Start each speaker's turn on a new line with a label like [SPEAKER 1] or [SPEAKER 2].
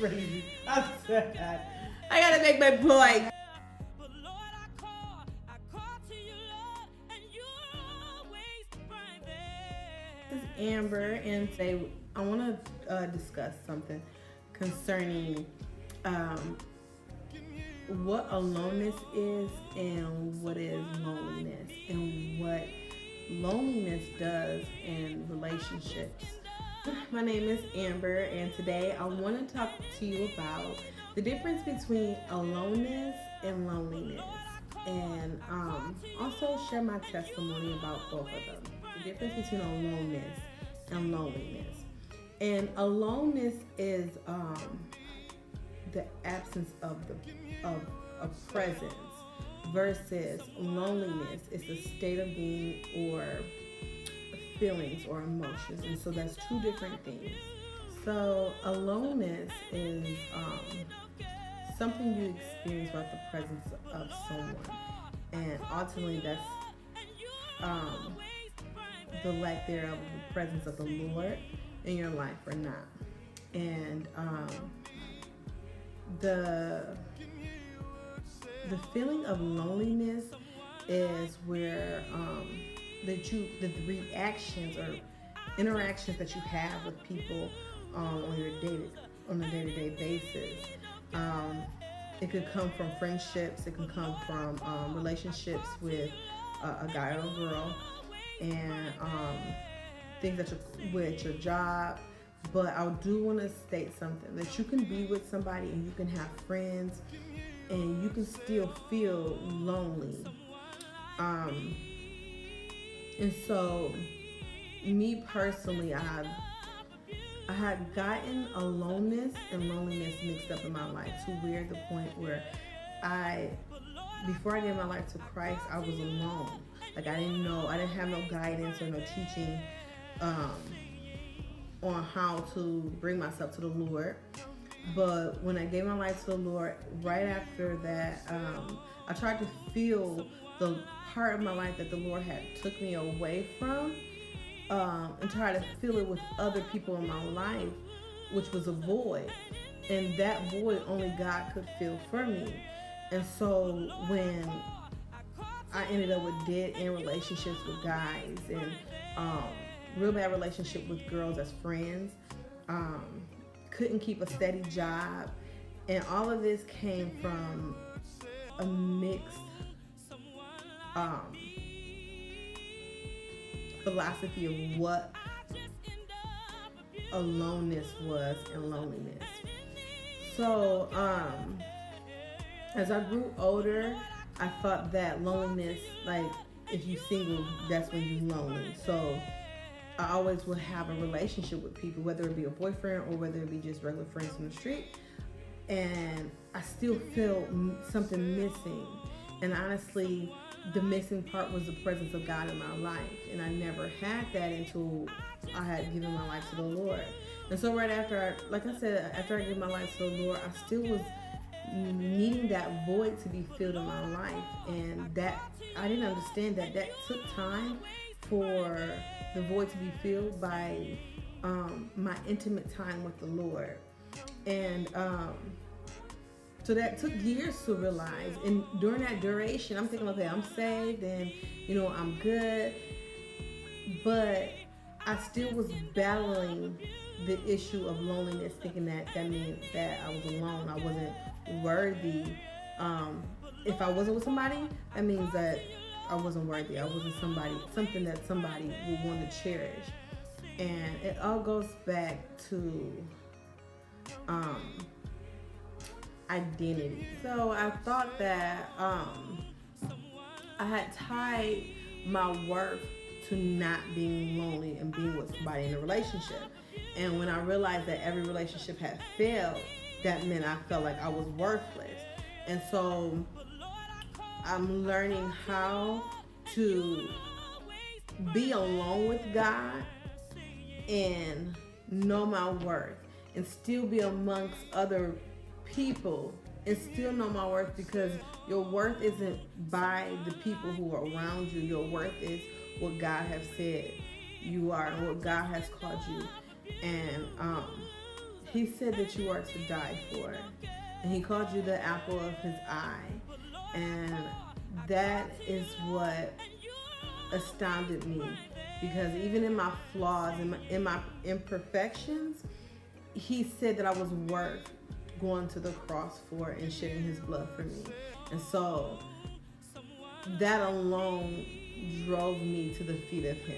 [SPEAKER 1] crazy. I'm sad. I gotta make my point. This is Amber, and today I want to discuss something concerning what aloneness is and what is loneliness, and what loneliness does in relationships. My name is Amber, and today I want to talk to you about the difference between aloneness and loneliness, and also share my testimony about both of them. The difference between aloneness and loneliness. And aloneness is the absence of a presence, versus loneliness is the state of being or feelings or emotions. And so that's two different things. So aloneness is something you experience without the presence of someone, and ultimately that's the lack thereof of the presence of the Lord in your life or not. And the feeling of loneliness is where the reactions or interactions that you have with people on a day-to-day basis. It could come from friendships. It can come from relationships with a guy or a girl, and things that with your job. But I do want to state something, that you can be with somebody and you can have friends and you can still feel lonely. And so, me personally, I had gotten aloneness and loneliness mixed up in my life to where the point where before I gave my life to Christ, I was alone. Like I didn't have no guidance or no teaching on how to bring myself to the Lord. But when I gave my life to the Lord, right after that, I tried to feel the part of my life that the Lord had took me away from, and try to fill it with other people in my life, which was a void. And that void only God could fill for me. And so when I ended up with dead-end relationships with guys, and real bad relationship with girls as friends, couldn't keep a steady job, and all of this came from a mixed philosophy of what aloneness was and loneliness. So as I grew older, I thought that loneliness, like if you single, that's when you're lonely. So I always would have a relationship with people, whether it be a boyfriend or whether it be just regular friends on the street, and I still feel something missing. And honestly, the missing part was the presence of God in my life, and I never had that until I had given my life to the Lord. And so right after after I gave my life to the Lord, I still was needing that void to be filled in my life, and that I didn't understand that took time for the void to be filled by my intimate time with the Lord. And so that took years to realize. And during that duration, I'm thinking, okay, I'm saved and I'm good. But I still was battling the issue of loneliness, thinking that meant that I was alone, I wasn't worthy. If I wasn't with somebody, that means that I wasn't worthy. I wasn't something that somebody would want to cherish. And it all goes back to identity. So I thought that I had tied my worth to not being lonely and being with somebody in a relationship. And when I realized that every relationship had failed, that meant I felt like I was worthless. And so I'm learning how to be alone with God and know my worth, and still be amongst other people and still know my worth, because your worth isn't by the people who are around you. Your worth is what God has said you are and what God has called you. And He said that you are to die for. And he called you the apple of his eye. And that is what astounded me. Because even in my flaws, in my imperfections, he said that I was worth going to the cross for and shedding his blood for me. And so that alone drove me to the feet of him.